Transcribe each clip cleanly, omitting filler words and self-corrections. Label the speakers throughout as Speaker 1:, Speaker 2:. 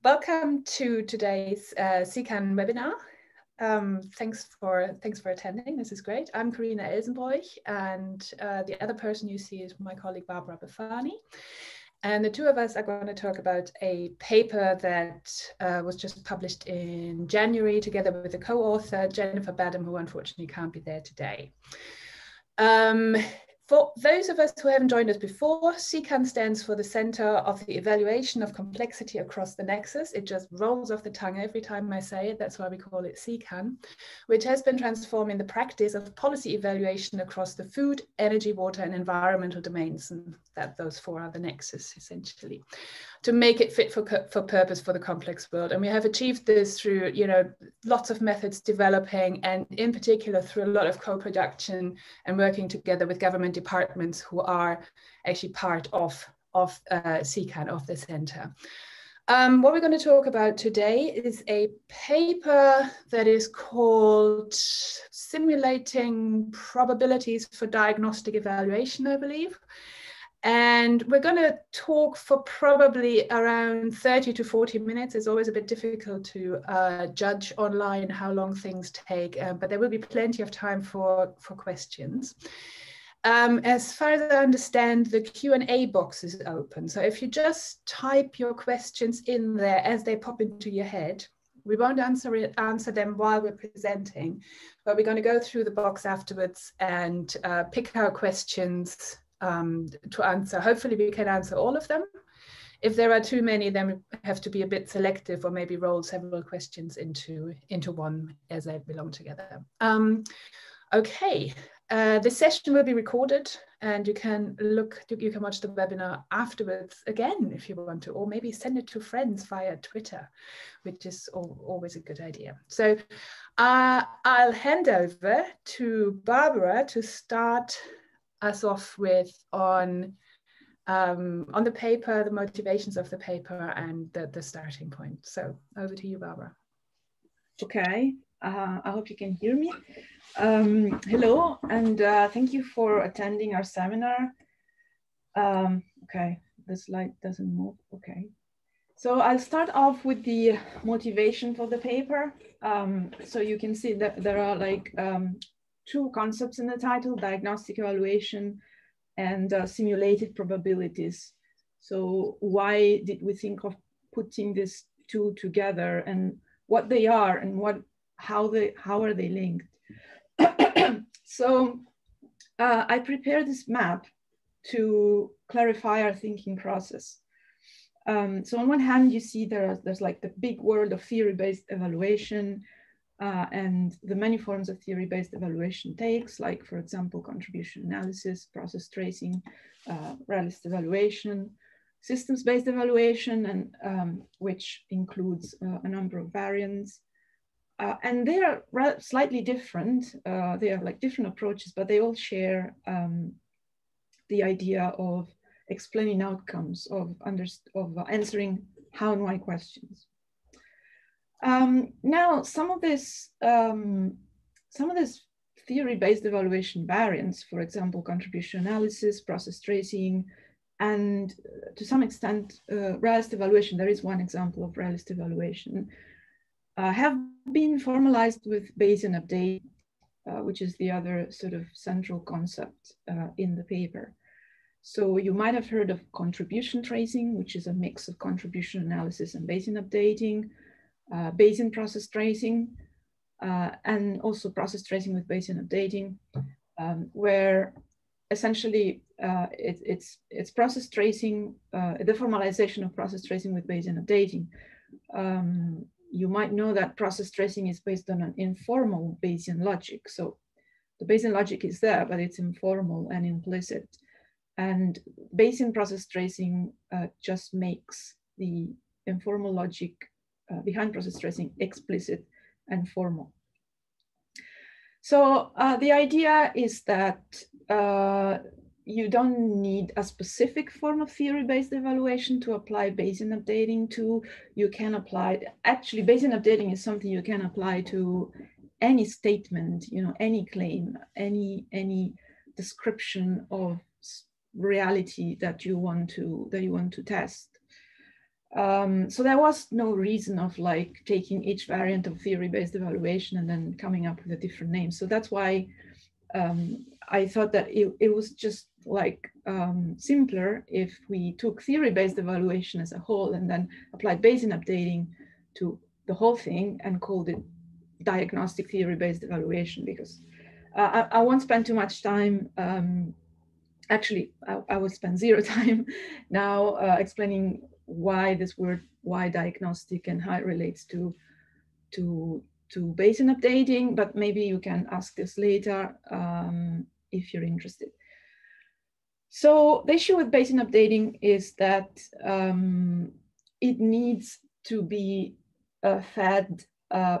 Speaker 1: Welcome to today's CECAN webinar. Thanks for attending. This is great. I'm Corinna Elsenbroich, and the other person you see is my colleague Barbara Befani. And the two of us are going to talk about a paper that was just published in January together with a co-author, Jennifer Badham, who unfortunately can't be there today. For those of us who haven't joined us before, CECAN stands for the Center of the Evaluation of Complexity Across the Nexus. It just rolls off the tongue every time I say it. That's why we call it CECAN, which has been transforming the practice of policy evaluation across the food, energy, water, and environmental domains. And those four are the nexus, essentially, to make it fit for purpose for the complex world. And we have achieved this through, lots of methods developing, and in particular through a lot of co-production and working together with government departments who are actually part of CECAN, of the center. What we're going to talk about today is a paper that is called Simulating Probabilities for Diagnostic Evaluation, I believe. And we're going to talk for probably around 30 to 40 minutes. It's always a bit difficult to judge online how long things take, but there will be plenty of time for questions. As far as I understand, the Q&A box is open. So if you just type your questions in there as they pop into your head, we won't answer them while we're presenting, but we're going to go through the box afterwards and pick our questions to answer. Hopefully we can answer all of them. If there are too many, then we have to be a bit selective, or maybe roll several questions into one as they belong together. Okay, this session will be recorded, and you can watch the webinar afterwards again if you want to, or maybe send it to friends via Twitter, which is always a good idea. So I'll hand over to Barbara to start us off with on the paper, the motivations of the paper, and the starting point. So over to you, Barbara.
Speaker 2: Okay, I hope you can hear me. Hello, and thank you for attending our seminar. Okay, the slide doesn't move. Okay, so I'll start off with the motivation for the paper. So you can see that there are two concepts in the title: diagnostic evaluation and simulated probabilities. So why did we think of putting these two together, and what they are, and how are they linked? So I prepared this map to clarify our thinking process. So on one hand, you see there's like the big world of theory-based evaluation, and the many forms of theory-based evaluation takes, like, for example, contribution analysis, process tracing, realist evaluation, systems-based evaluation, and which includes a number of variants. And they are slightly different. They have like different approaches, but they all share the idea of explaining outcomes, of answering how and why questions. Now, some of this theory-based evaluation variants, for example, contribution analysis, process tracing, and to some extent, realist evaluation, there is one example of realist evaluation, have been formalized with Bayesian update, which is the other sort of central concept in the paper. So you might have heard of contribution tracing, which is a mix of contribution analysis and Bayesian updating, Bayesian process tracing, and also process tracing with Bayesian updating, where essentially it's process tracing, the formalization of process tracing with Bayesian updating. You might know that process tracing is based on an informal Bayesian logic. So the Bayesian logic is there, but it's informal and implicit. And Bayesian process tracing just makes the informal logic behind process tracing explicit and formal. So the idea is that you don't need a specific form of theory-based evaluation to apply Bayesian updating to. You can apply, actually Bayesian updating is something you can apply to any statement, any claim, any description of reality that you want to test. So there was no reason of like taking each variant of theory-based evaluation and then coming up with a different name. So that's why I thought that it was just like simpler if we took theory-based evaluation as a whole and then applied Bayesian updating to the whole thing and called it diagnostic theory-based evaluation, because I won't spend too much time. Actually, I will spend zero time now explaining why this word, why diagnostic, and how it relates to Bayesian updating, but maybe you can ask this later if you're interested. So the issue with Bayesian updating is that it needs to be fed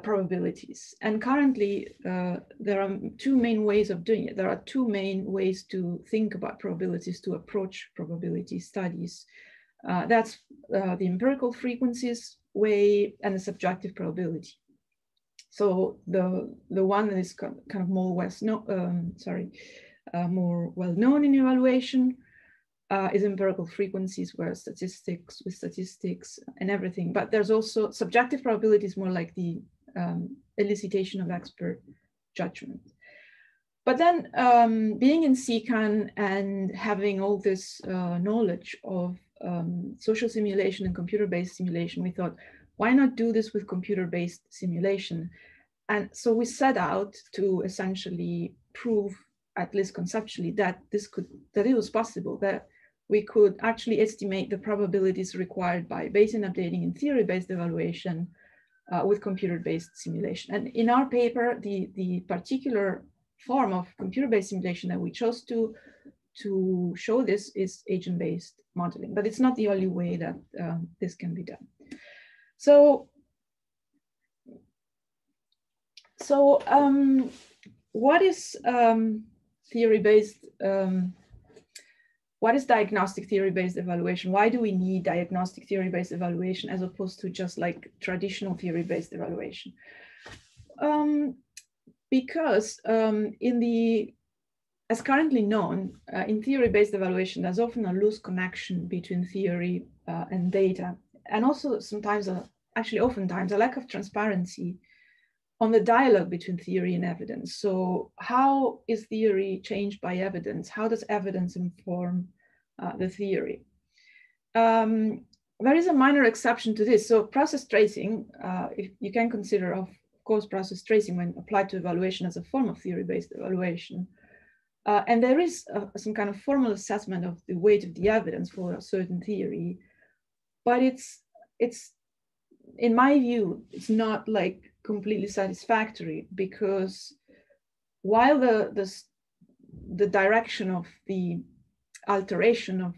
Speaker 2: probabilities. And currently, there are two main ways of doing it. There are two main ways to think about probabilities, to approach probability studies. That's the empirical frequencies way and the subjective probability. So the one that is kind of more more well-known in evaluation is empirical frequencies, where statistics with statistics and everything. But there's also subjective probabilities, more like the elicitation of expert judgment. But then being in CECAN and having all this knowledge of social simulation and computer-based simulation, we thought, why not do this with computer-based simulation? And so we set out to essentially prove, at least conceptually, that it was possible, that we could actually estimate the probabilities required by Bayesian updating and theory-based evaluation with computer-based simulation. And in our paper, the particular form of computer-based simulation that we chose to show this is agent-based modeling, but it's not the only way that this can be done. So what is theory-based? What is diagnostic theory-based evaluation? Why do we need diagnostic theory-based evaluation as opposed to just like traditional theory-based evaluation? Because as currently known, in theory-based evaluation, there's often a loose connection between theory and data, and also sometimes, actually oftentimes, a lack of transparency on the dialogue between theory and evidence. So how is theory changed by evidence? How does evidence inform the theory? There is a minor exception to this. So process tracing, if you can consider, of course, process tracing when applied to evaluation as a form of theory-based evaluation. And there is some kind of formal assessment of the weight of the evidence for a certain theory, but it's in my view, it's not like completely satisfactory, because while the direction of the alteration of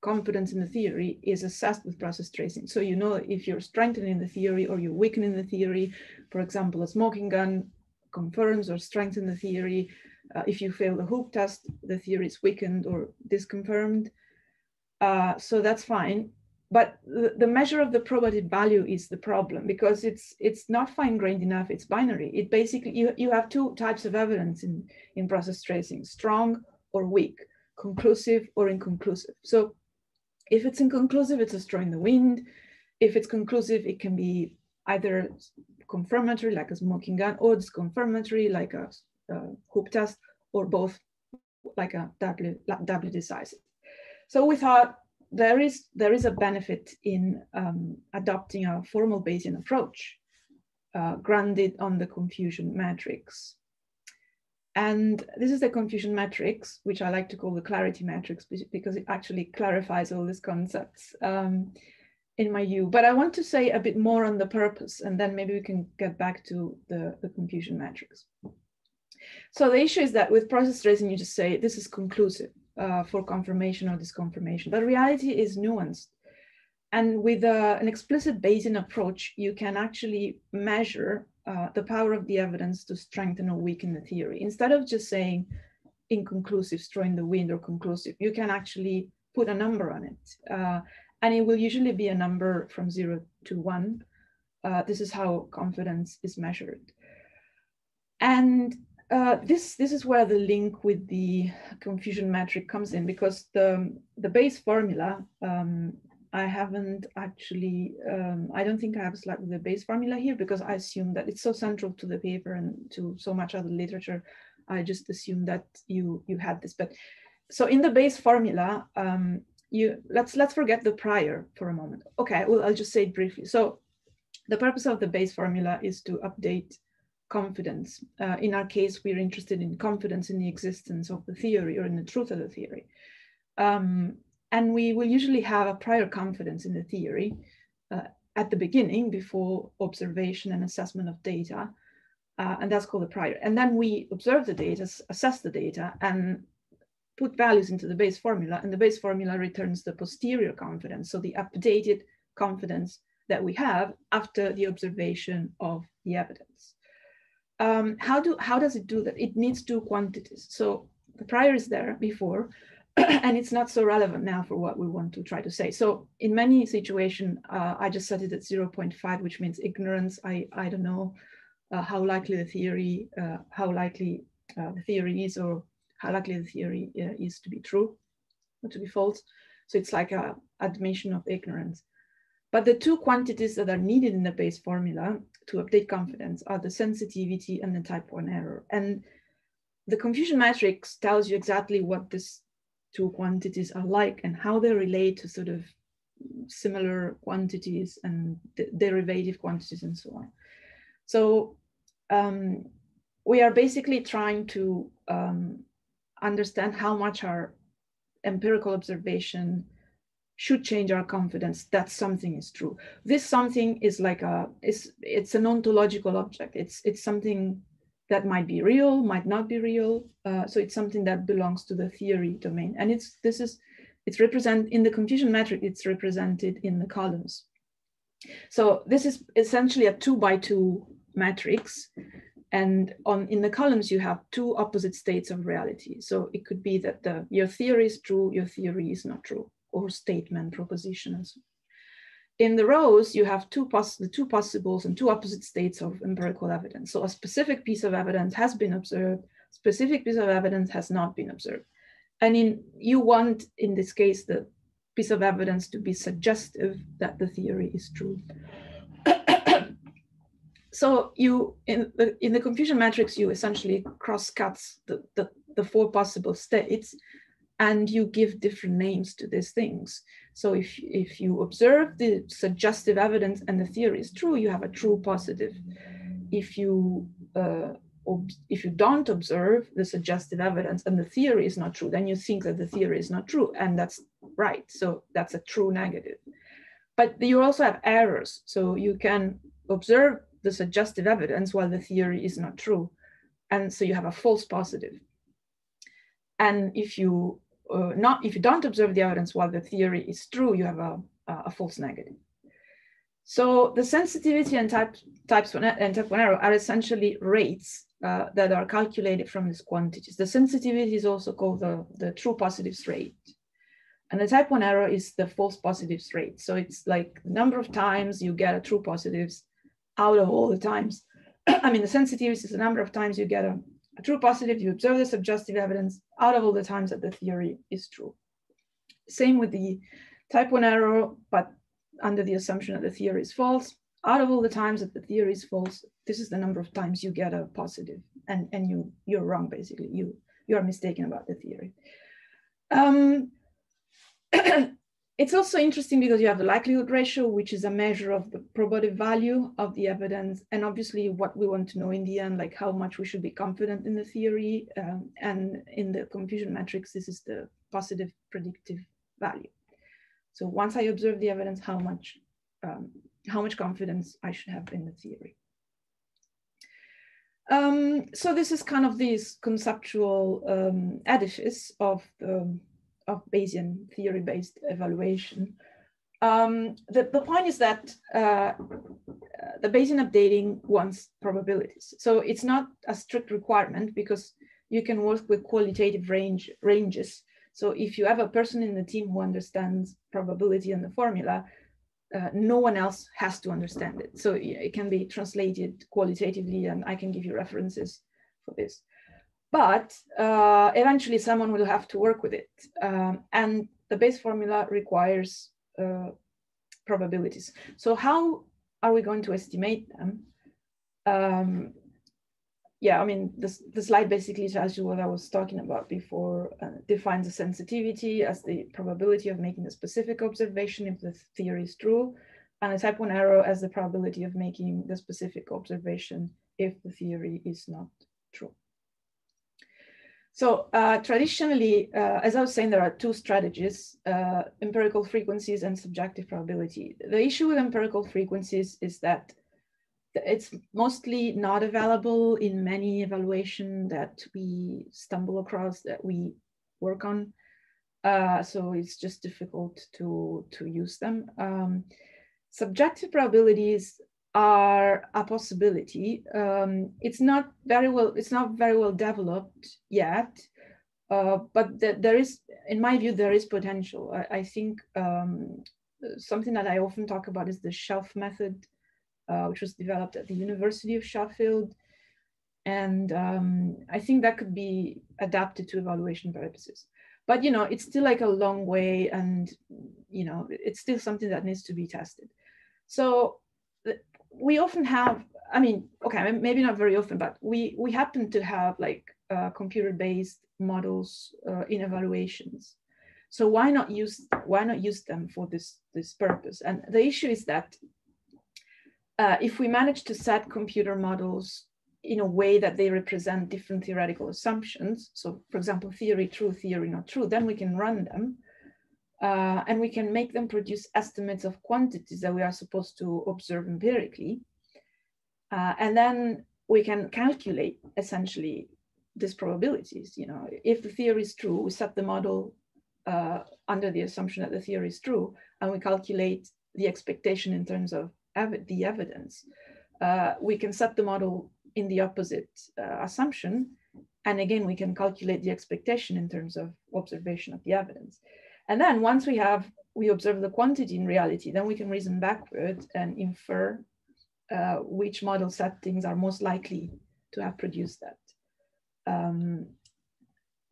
Speaker 2: confidence in the theory is assessed with process tracing. So you know if you're strengthening the theory or you're weakening the theory. For example, a smoking gun confirms or strengthens the theory. If you fail the hoop test, the theory is weakened or disconfirmed. So that's fine. But the measure of the probative value is the problem, because it's not fine-grained enough, it's binary. It basically, you have two types of evidence in process tracing: strong or weak, conclusive or inconclusive. So if it's inconclusive, it's a straw in the wind. If it's conclusive, it can be either confirmatory, like a smoking gun, or disconfirmatory, like a hoop test, or both, like a doubly decisive. So we thought there is a benefit in adopting a formal Bayesian approach grounded on the confusion matrix. And this is the confusion matrix, which I like to call the clarity matrix, because it actually clarifies all these concepts in my view. But I want to say a bit more on the purpose, and then maybe we can get back to the confusion matrix. So the issue is that with process tracing, you just say this is conclusive for confirmation or disconfirmation, but reality is nuanced. And with an explicit Bayesian approach, you can actually measure the power of the evidence to strengthen or weaken the theory. Instead of just saying inconclusive, straw in the wind, or conclusive, you can actually put a number on it. And it will usually be a number from 0 to 1. This is how confidence is measured. And this is where the link with the confusion metric comes in, because the base formula I haven't actually, I don't think I have a slide with the Bayes formula here, because I assume that it's so central to the paper and to so much other literature. I just assumed that you had this. But so in the Bayes formula, let's forget the prior for a moment. Okay, well, I'll just say it briefly. So the purpose of the Bayes formula is to update confidence. In our case, we're interested in confidence in the existence of the theory or in the truth of the theory. And we will usually have a prior confidence in the theory at the beginning, before observation and assessment of data. And that's called the prior. And then we observe the data, assess the data, and put values into the Bayes formula. And the Bayes formula returns the posterior confidence, so the updated confidence that we have after the observation of the evidence. How does it do that? It needs two quantities. So the prior is there before, and it's not so relevant now for what we want to try to say. So in many situations, I just set it at 0.5, which means ignorance. I don't know how likely the theory, the theory is, or how likely the theory is to be true or to be false. So it's like a admission of ignorance. But the two quantities that are needed in the Bayes formula to update confidence are the sensitivity and the type 1 error. And the confusion matrix tells you exactly what these two quantities are like and how they relate to sort of similar quantities and derivative quantities and so on. So we are basically trying to understand how much our empirical observation should change our confidence that something is true. This something is like it's an ontological object. It's something that might be real, might not be real. So it's something that belongs to the theory domain. And it's represented in the confusion metric, it's represented in the columns. So this is essentially a 2x2 matrix. And in the columns, you have two opposite states of reality. So it could be that your theory is true, your theory is not true, or statement, proposition, and so on. In the rows, you have the two possibles and two opposite states of empirical evidence. So a specific piece of evidence has been observed, specific piece of evidence has not been observed. And you want, in this case, the piece of evidence to be suggestive that the theory is true. So in the confusion matrix, you essentially cross-cut the four possible states, and you give different names to these things. So if you observe the suggestive evidence and the theory is true, you have a true positive. If you don't observe the suggestive evidence and the theory is not true, then you think that the theory is not true, and that's right. So that's a true negative. But you also have errors. So you can observe the suggestive evidence while the theory is not true. And so you have a false positive. And if you don't observe the evidence while the theory is true, you have a false negative. So the sensitivity and type 1 error are essentially rates that are calculated from these quantities. The sensitivity is also called the true positives rate. And the type 1 error is the false positives rate. So it's like the number of times you get a true positives out of all the times. I mean, the sensitivity is the number of times you get a true positive, you observe the suggestive evidence out of all the times that the theory is true. Same with the type 1 error, but under the assumption that the theory is false. Out of all the times that the theory is false, this is the number of times you get a positive, and you're wrong, basically. You are mistaken about the theory. It's also interesting because you have the likelihood ratio, which is a measure of the probative value of the evidence. And obviously what we want to know in the end, like how much we should be confident in the theory. And in the confusion matrix, this is the positive predictive value. So once I observe the evidence, how much confidence I should have in the theory. So this is kind of this conceptual edifice of Bayesian theory-based evaluation. The point is that the Bayesian updating wants probabilities. So it's not a strict requirement because you can work with qualitative ranges. So if you have a person in the team who understands probability and the formula, no one else has to understand it. So it can be translated qualitatively, and I can give you references for this. But eventually someone will have to work with it. And the Bayes formula requires probabilities. So how are we going to estimate them? Yeah, I mean, the slide basically tells you what I was talking about before. Defines the sensitivity as the probability of making a specific observation if the theory is true, and a type 1 error as the probability of making the specific observation if the theory is not true. So traditionally, as I was saying, there are two strategies, empirical frequencies and subjective probability. The issue with empirical frequencies is that it's mostly not available in many evaluation that we stumble across, that we work on. So it's just difficult to use them. Subjective probabilities are a possibility. It's not very well developed yet, but there is, in my view, there is potential. I think something that I often talk about is the shelf method, which was developed at the University of Sheffield. And I think that could be adapted to evaluation purposes. But, you know, it's still like a long way, and, you know, it's still something that needs to be tested. So we often have, I mean, okay, maybe not very often, but we happen to have like computer-based models in evaluations. So why not use them for this purpose? And the issue is that if we manage to set computer models in a way that they represent different theoretical assumptions, so for example, theory true, theory not true, then we can run them and we can make them produce estimates of quantities that we are supposed to observe empirically. And then we can calculate essentially these probabilities. You know, if the theory is true, we set the model under the assumption that the theory is true, and we calculate the expectation in terms of the evidence. We can set the model in the opposite assumption, and again, we can calculate the expectation in terms of observation of the evidence. And then once we observe the quantity in reality, then we can reason backward and infer which model settings are most likely to have produced that.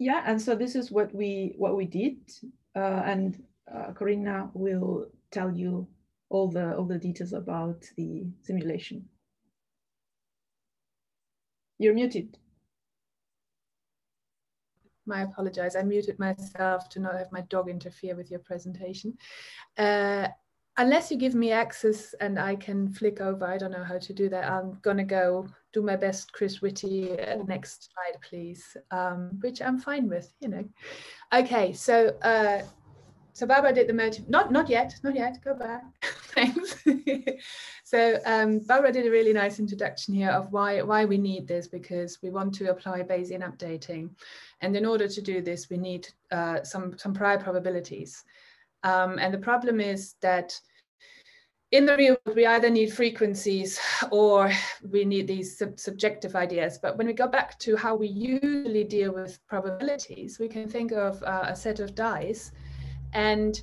Speaker 2: Yeah, and so this is what we did, and Corinna will tell you all the details about the simulation. You're muted.
Speaker 1: I apologize. I muted myself to not have my dog interfere with your presentation. Unless you give me access and I can flick over, I don't know how to do that. I'm gonna go do my best, Chris Whitty. Next slide, please, which I'm fine with, you know. Okay, so Barbara did the motive, not yet, go back, thanks. So Barbara did a really nice introduction here of why we need this, because we want to apply Bayesian updating. And in order to do this, we need some prior probabilities. And the problem is that in the real world, we either need frequencies or we need these subjective ideas. But when we go back to how we usually deal with probabilities, we can think of a set of dice. And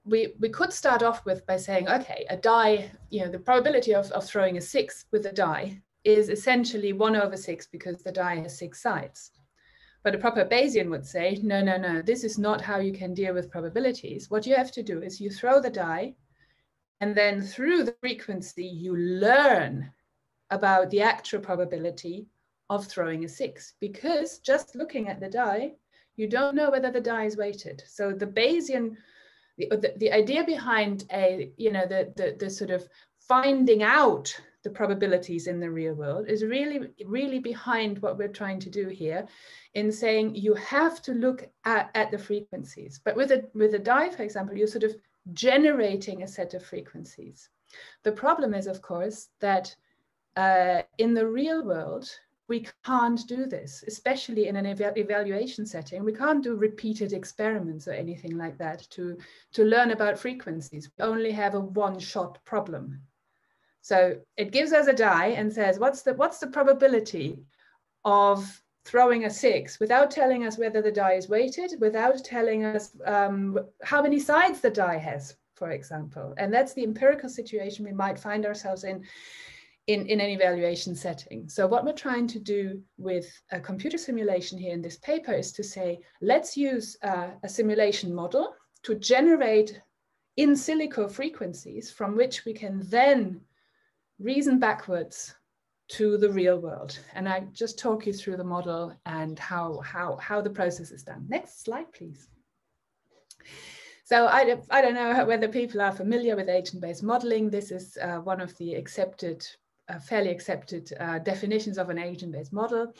Speaker 1: we could start off by saying, okay, a die, you know, the probability of throwing a 6 with a die is essentially 1/6 because the die has 6 sides. But a proper Bayesian would say, no, this is not how you can deal with probabilities. What you have to do is you throw the die, and then through the frequency, you learn about the actual probability of throwing a 6, because just looking at the die, you don't know whether the die is weighted. So the Bayesian, the idea behind the sort of finding out the probabilities in the real world is really behind what we're trying to do here, in saying you have to look at the frequencies. But with a die, for example, you're sort of generating a set of frequencies. The problem is, of course, that in the real world, we can't do this, especially in an evaluation setting. We can't do repeated experiments or anything like that to learn about frequencies. We only have a one-shot problem. So it gives us a die and says, what's the probability of throwing a 6, without telling us whether the die is weighted, without telling us how many sides the die has, for example. And that's the empirical situation we might find ourselves in an evaluation setting. So what we're trying to do with a computer simulation here in this paper is to say, let's use a simulation model to generate in silico frequencies from which we can then reason backwards to the real world. And I just talk you through the model and how the process is done. Next slide, please. So I don't know whether people are familiar with agent-based modeling. This is one of the accepted, fairly accepted definitions of an agent-based model.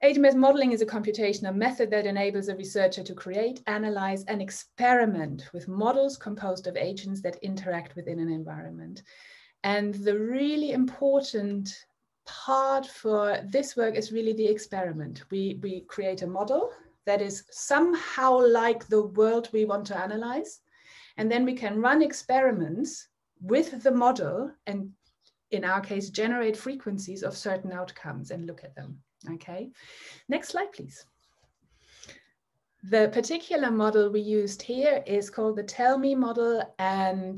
Speaker 1: Agent-based modeling is a computational method that enables a researcher to create, analyze, and experiment with models composed of agents that interact within an environment. And the really important part for this work is really the experiment. We create a model that is somehow like the world we want to analyze. And then we can run experiments with the model and, in our case, generate frequencies of certain outcomes and look at them. Okay, next slide, please. The particular model we used here is called the Tell Me model, and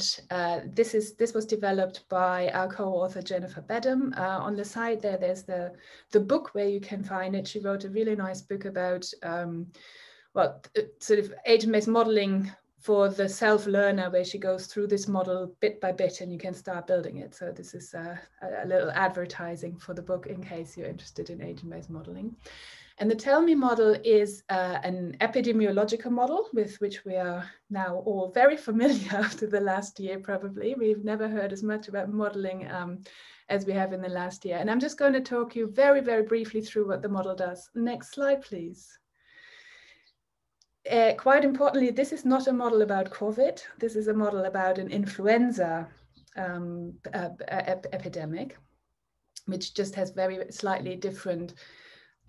Speaker 1: this was developed by our co-author Jennifer Bedham. On the side there's the book where you can find it. She wrote a really nice book about well, sort of agent-based modeling for the self-learner, where she goes through this model bit by bit and you can start building it. So this is a little advertising for the book in case you're interested in agent-based modeling. And the Tell Me model is an epidemiological model with which we are now all very familiar after the last year, probably. We've never heard as much about modeling as we have in the last year. And I'm just going to talk you very, very briefly through what the model does. Next slide, please. Quite importantly, this is not a model about COVID. This is a model about an influenza epidemic, which just has very slightly different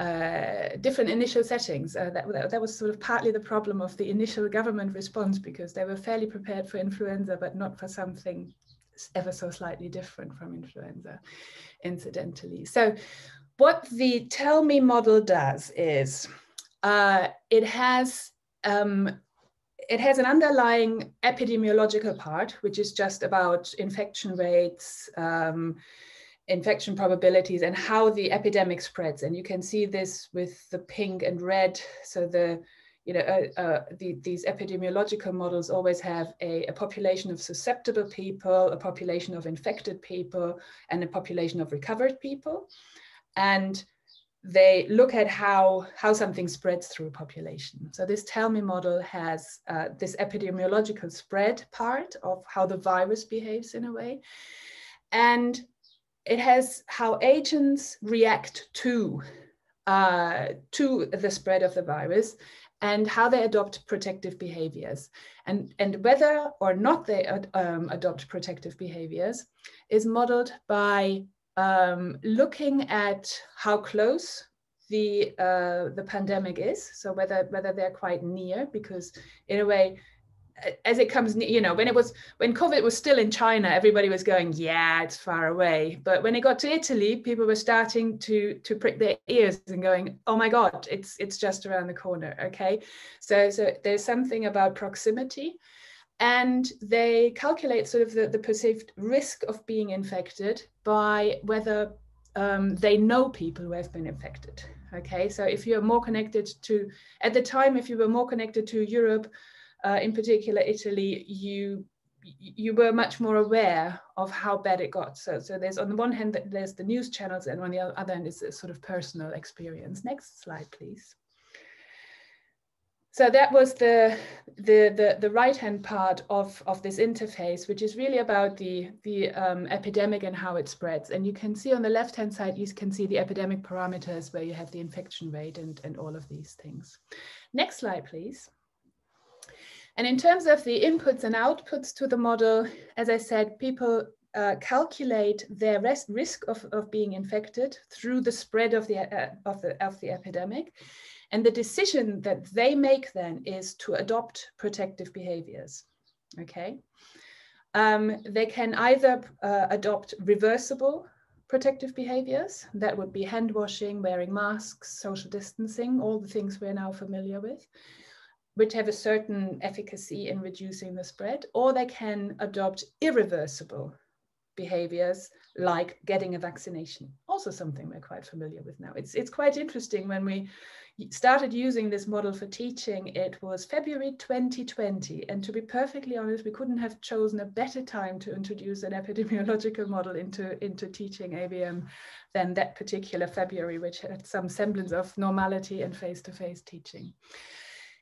Speaker 1: initial settings. That was sort of partly the problem of the initial government response, because they were fairly prepared for influenza, but not for something ever so slightly different from influenza, incidentally. So what the Tell Me model does is it has an underlying epidemiological part, which is just about infection rates, infection probabilities, and how the epidemic spreads. And you can see this with the pink and red. So these epidemiological models always have a population of susceptible people, a population of infected people, and a population of recovered people. And they look at how something spreads through a population. So this Tell Me model has this epidemiological spread part of how the virus behaves in a way. And it has how agents react to the spread of the virus and how they adopt protective behaviors. And whether or not they adopt protective behaviors is modeled by looking at how close the pandemic is. So whether they're quite near, because in a way, as it comes, when COVID was still in China, everybody was going, yeah, it's far away. But when it got to Italy, people were starting to prick their ears and going, oh my God, it's just around the corner. Okay, so there's something about proximity. And they calculate sort of the perceived risk of being infected by whether they know people who have been infected. Okay, so if you're more connected to, at the time, if you were more connected to Europe, in particular Italy, you were much more aware of how bad it got. So there's, on the one hand, there's the news channels, and on the other hand is a sort of personal experience. Next slide, please. So that was the right-hand part of this interface, which is really about the epidemic and how it spreads. And you can see on the left-hand side, you can see the epidemic parameters where you have the infection rate and all of these things. Next slide, please. And in terms of the inputs and outputs to the model, as I said, people calculate their risk of being infected through the spread of the epidemic. And the decision that they make then is to adopt protective behaviors, okay? They can either adopt reversible protective behaviors. That would be hand washing, wearing masks, social distancing, all the things we're now familiar with, which have a certain efficacy in reducing the spread. Or they can adopt irreversible behaviors like getting a vaccination. also something we're quite familiar with now. It's quite interesting. When we started using this model for teaching, it was February 2020. And to be perfectly honest, we couldn't have chosen a better time to introduce an epidemiological model into teaching ABM than that particular February, which had some semblance of normality and face-to-face teaching.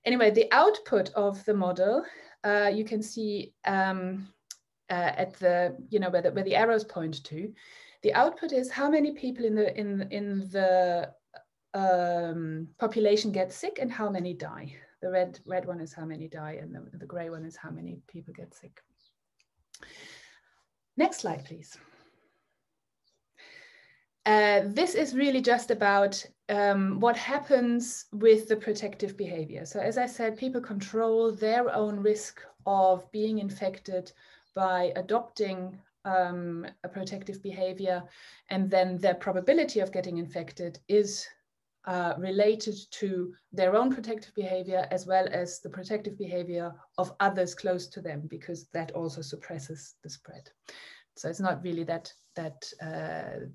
Speaker 1: Anyway, the output of the model, you can see at the, where the arrows point to. The output is how many people in the population get sick and how many die. The red one is how many die, and the gray one is how many people get sick. Next slide, please. This is really just about what happens with the protective behavior. So as I said, people control their own risk of being infected by adopting a protective behavior, and then their probability of getting infected is related to their own protective behavior as well as the protective behavior of others close to them, because that also suppresses the spread. So it's not really that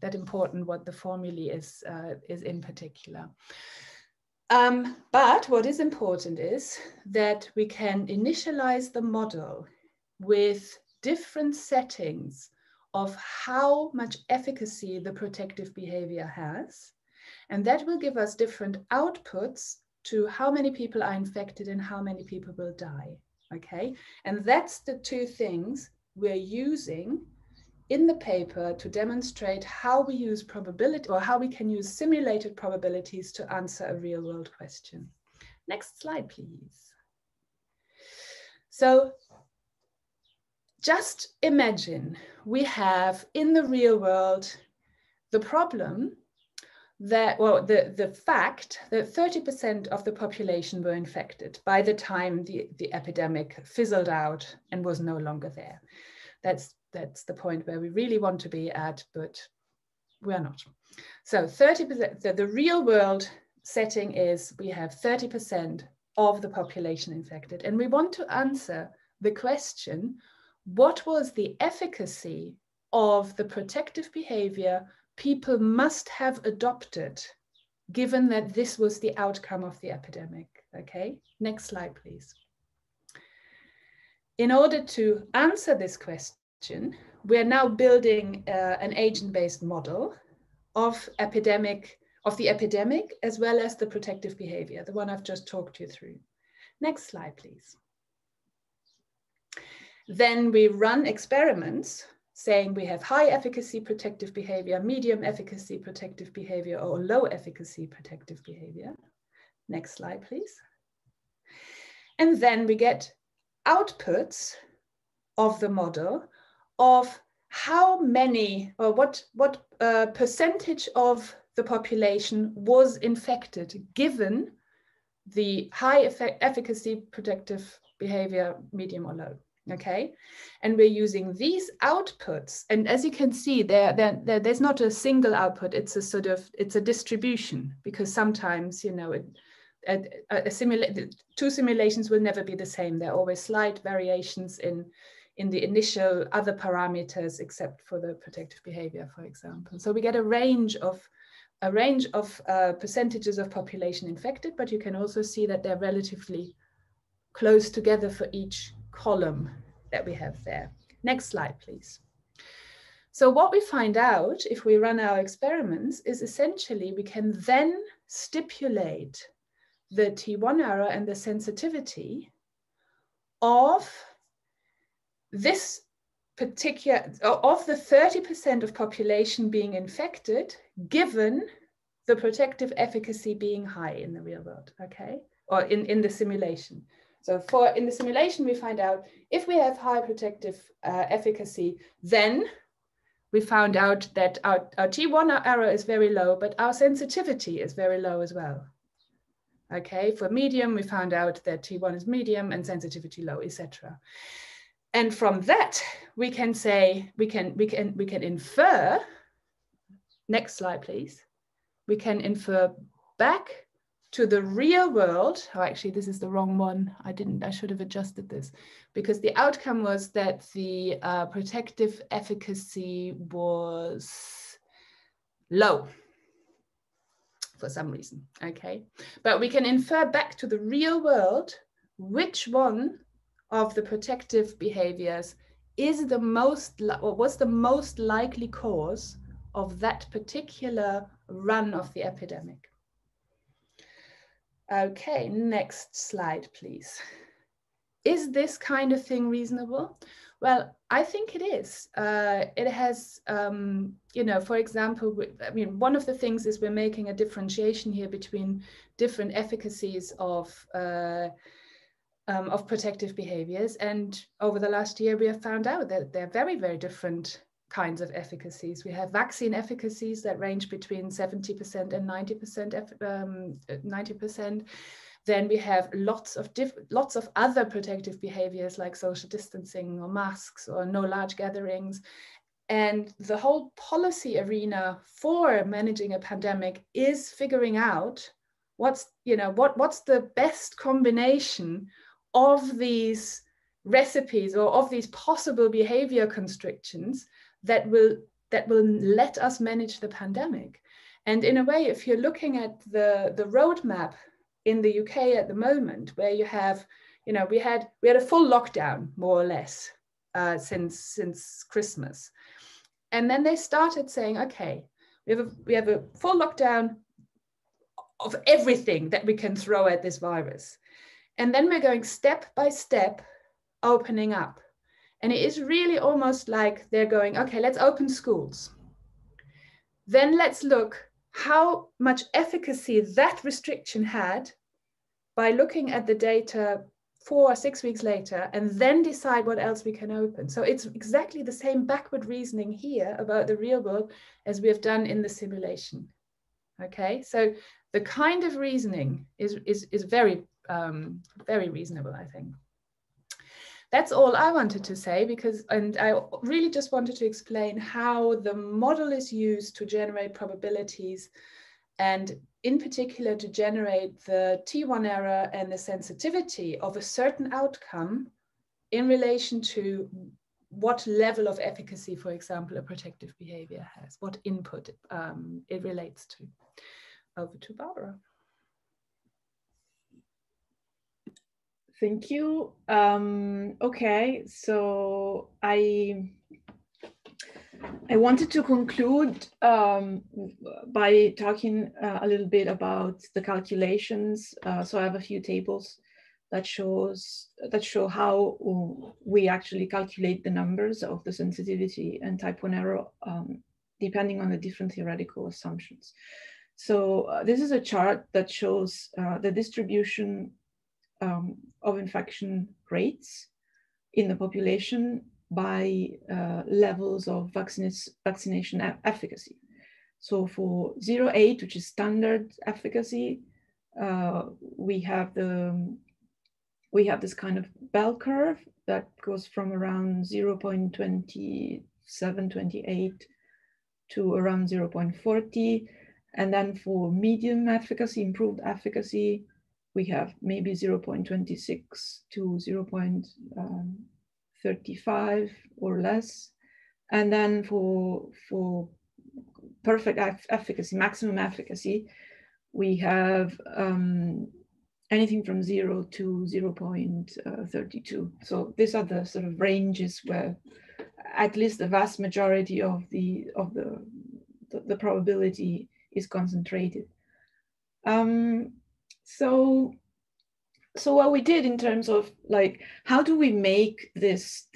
Speaker 1: important what the formulae is in particular. But what is important is that we can initialize the model with different settings of how much efficacy the protective behavior has. And that will give us different outputs to how many people are infected and how many people will die, okay? And that's the two things we're using in the paper to demonstrate how we use probability, or how we can use simulated probabilities to answer a real world question. Next slide, please. So just imagine we have in the real world the problem that, well, the fact that 30% of the population were infected by the time the epidemic fizzled out and was no longer there. That's the point where we really want to be at, but we're not. So 30%, the real world setting is we have 30% of the population infected, and we want to answer the question, what was the efficacy of the protective behavior people must have adopted, given that this was the outcome of the epidemic? Okay, next slide, please. In order to answer this question, we are now building an agent-based model of the epidemic as well as the protective behavior, the one I've just talked you through. Next slide, please. Then we run experiments saying we have high efficacy protective behavior, medium efficacy protective behavior, or low efficacy protective behavior. Next slide, please. And then we get outputs of the model of how many, or what percentage of the population was infected given the high efficacy protective behavior, medium or low. Okay, and we're using these outputs, and as you can see, there's not a single output. It's a sort of, it's a distribution, because sometimes, you know, two simulations will never be the same. There are always slight variations in the initial other parameters, except for the protective behavior, for example. So we get a range of percentages of population infected, but you can also see that they're relatively close together for each column that we have there. Next slide, please. So what we find out if we run our experiments is essentially we can then stipulate the T1 error and the sensitivity of this particular, of the 30% of population being infected, given the protective efficacy being high in the real world, okay? Or in the simulation. So in the simulation, we find out if we have high protective efficacy, then we found out that our T1 error is very low, but our sensitivity is very low as well. Okay, for medium, we found out that T1 is medium and sensitivity low, etc. And from that, we can say, we can infer, next slide, please. We can infer back to the real world. Oh, actually, this is the wrong one. I should have adjusted this, because the outcome was that the protective efficacy was low for some reason, okay? But we can infer back to the real world which one of the protective behaviors is the most, or was the most likely cause of that particular run of the epidemic. Okay, next slide, please. Is this kind of thing reasonable? Well, I think it is. It has, you know, for example, I mean, one of the things is we're making a differentiation here between different efficacies of protective behaviors. And over the last year, we have found out that they're very, very different kinds of efficacies. We have vaccine efficacies that range between 70% and 90%. Then we have lots of other protective behaviors like social distancing or masks or no large gatherings. And the whole policy arena for managing a pandemic is figuring out what's the best combination of these recipes or of these possible behavior constrictions that will let us manage the pandemic. And in a way, if you're looking at the roadmap in the UK at the moment, where you have, you know, we had a full lockdown more or less since Christmas, and then they started saying, okay, we have a full lockdown of everything that we can throw at this virus, and then we're going step by step opening up, and it is really almost like they're going, okay, let's open schools, then let's look how much efficacy that restriction had by looking at the data 4 or 6 weeks later, and then decide what else we can open. So it's exactly the same backward reasoning here about the real world as we have done in the simulation. Okay, so the kind of reasoning is very, very reasonable, I think. That's all I wanted to say, and I really just wanted to explain how the model is used to generate probabilities, and in particular to generate the T1 error and the sensitivity of a certain outcome in relation to what level of efficacy, for example, a protective behavior has, what input it relates to. Over to Barbara.
Speaker 2: Thank you. Okay, so I wanted to conclude by talking a little bit about the calculations. So I have a few tables that show how we actually calculate the numbers of the sensitivity and type 1 error depending on the different theoretical assumptions. So this is a chart that shows the distribution of infection rates in the population by levels of vaccination efficacy. So for 0.8, which is standard efficacy, we have this kind of bell curve that goes from around 0.27, 28 to around 0.40. And then for medium efficacy, improved efficacy, we have maybe 0.26 to 0.35 or less. And then for perfect efficacy, maximum efficacy, we have anything from 0 to 0.32. So these are the sort of ranges where at least the vast majority of the probability is concentrated. So what we did in terms of like, how do we make these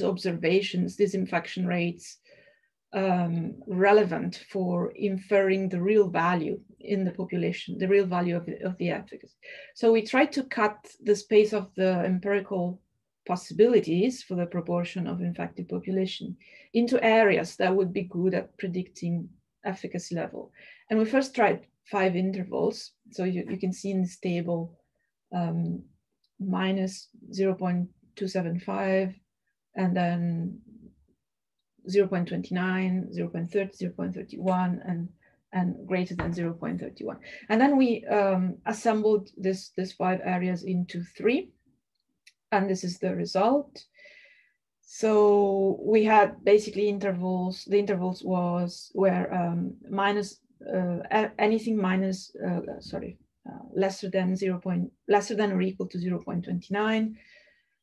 Speaker 2: observations, these infection rates relevant for inferring the real value in the population, the real value of the efficacy? So we tried to cut the space of the empirical possibilities for the proportion of infected population into areas that would be good at predicting efficacy level. And we first tried 5 intervals. So you can see in this table minus 0.275 and then 0.29, 0.30, 0.31, and greater than 0.31. And then we assembled these 5 areas into 3. And this is the result. So we had basically intervals. The intervals were anything minus, lesser than or equal to 0.29.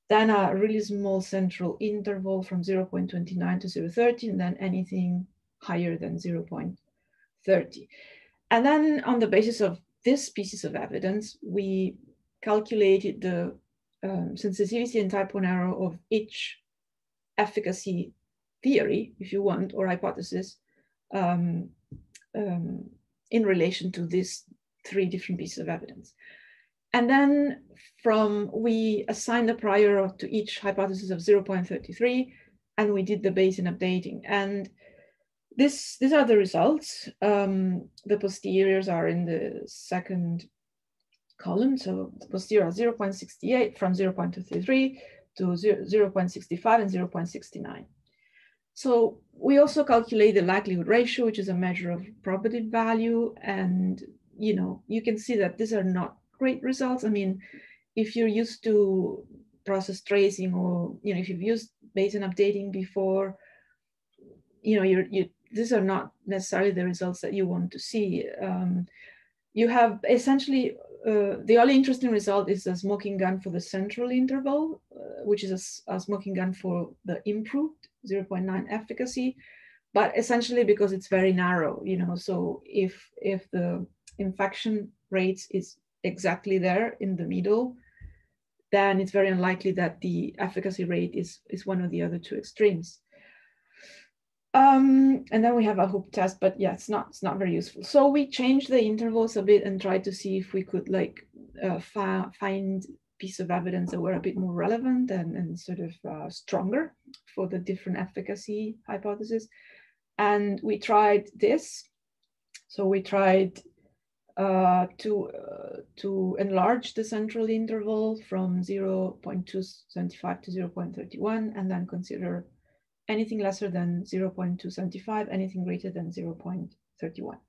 Speaker 2: Then a really small central interval from 0.29 to 0.30, and then anything higher than 0.30. And then on the basis of this pieces of evidence, we calculated the sensitivity and type 1 error of each efficacy theory, if you want, or hypothesis in relation to these 3 different pieces of evidence. And then we assigned a prior to each hypothesis of 0.33, and we did the Bayesian updating. And these are the results. The posteriors are in the second column. So the posterior are 0.68 from 0.23 to 0.65 and 0.69. So we also calculate the likelihood ratio, which is a measure of probability value. And you can see that these are not great results. I mean, if you're used to process tracing, or if you've used Bayesian updating before, these are not necessarily the results that you want to see. You have essentially the only interesting result is a smoking gun for the central interval, which is a smoking gun for the improved 0.9 efficacy, but essentially because it's very narrow. So if the infection rates is exactly there in the middle, then it's very unlikely that the efficacy rate is one of the other 2 extremes. And then we have a hoop test, but yeah, it's not very useful. So we changed the intervals a bit and tried to see if we could find piece of evidence that were a bit more relevant and sort of stronger for the different efficacy hypotheses. And we tried this. So we tried to enlarge the central interval from 0.275 to 0.31, and then consider anything lesser than 0.275, anything greater than 0.31.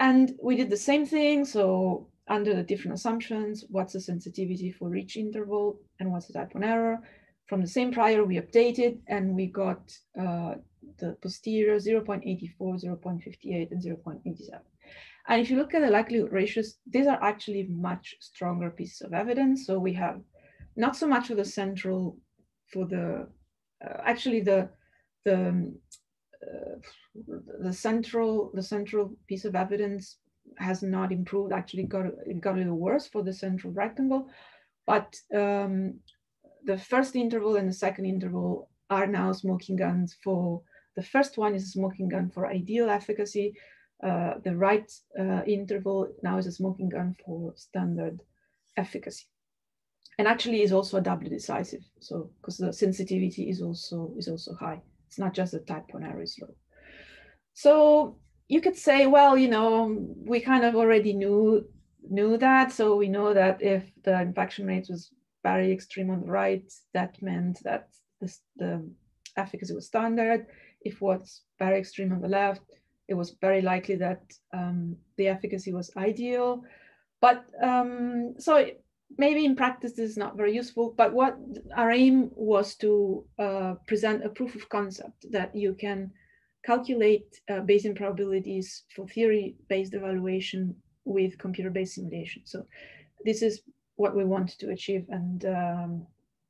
Speaker 2: And we did the same thing. So under the different assumptions, what's the sensitivity for each interval and what's the type 1 error? From the same prior, we updated and we got the posterior 0.84, 0.58, and 0.87. And if you look at the likelihood ratios, these are actually much stronger pieces of evidence. So we have not so much for the central, for the actually the central piece of evidence has not improved. Actually, it got a little worse for the central rectangle, but the first interval and the second interval are now smoking guns for. The first one is a smoking gun for ideal efficacy. The right interval now is a smoking gun for standard efficacy, and actually is also a doubly decisive. So because the sensitivity is also high. It's not just the type 1 error is low. So you could say, well, we kind of already knew that. So we know that if the infection rate was very extreme on the right, that meant that the efficacy was standard. If it was very extreme on the left, it was very likely that the efficacy was ideal. But so maybe in practice this is not very useful, but what our aim was to present a proof of concept that you can calculate Bayesian probabilities for theory-based evaluation with computer-based simulation. So this is what we want to achieve. And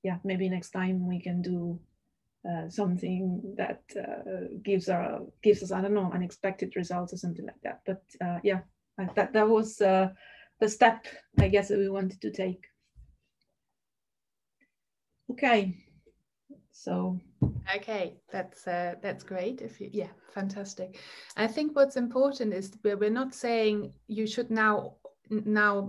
Speaker 2: yeah, maybe next time we can do something that gives us, I don't know, unexpected results or something like that. But yeah, that was the step, I guess, that we wanted to take. Okay, so.
Speaker 1: Okay, that's great. Yeah, fantastic. I think what's important is we're not saying you should now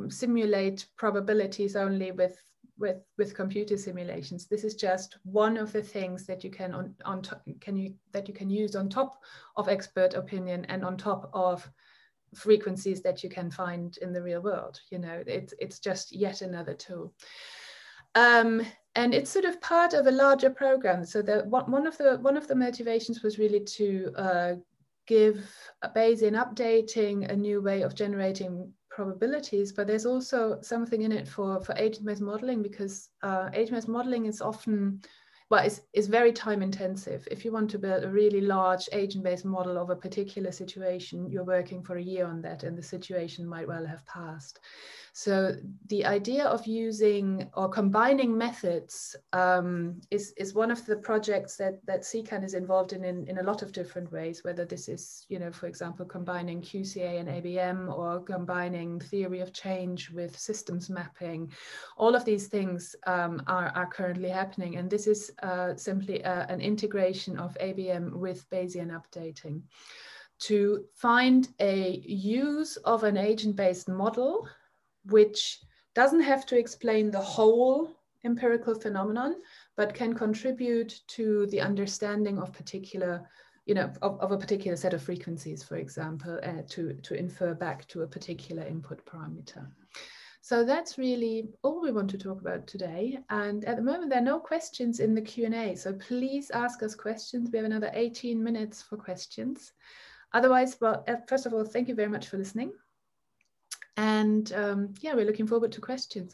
Speaker 1: simulate probabilities only with computer simulations. This is just one of the things that you can that you can use on top of expert opinion and on top of frequencies that you can find in the real world. It's just yet another tool. And it's sort of part of a larger program. So one of the motivations was really to give Bayesian updating a new way of generating probabilities, but there's also something in it for agent-based modeling, because agent-based modeling is often but it's very time intensive. If you want to build a really large agent-based model of a particular situation, you're working for a year on that, and the situation might well have passed. So the idea of using or combining methods is one of the projects that CECAN is involved in a lot of different ways, whether this is, you know, for example, combining QCA and ABM, or combining theory of change with systems mapping. All of these things are currently happening, and this is simply an integration of ABM with Bayesian updating to find a use of an agent-based model which doesn't have to explain the whole empirical phenomenon, but can contribute to the understanding of particular, you know, of a particular set of frequencies, for example, to infer back to a particular input parameter. So that's really all we want to talk about today. And at the moment, there are no questions in the Q&A. So please ask us questions. We have another 18 minutes for questions. Otherwise, well, first of all, thank you very much for listening. And yeah, we're looking forward to questions.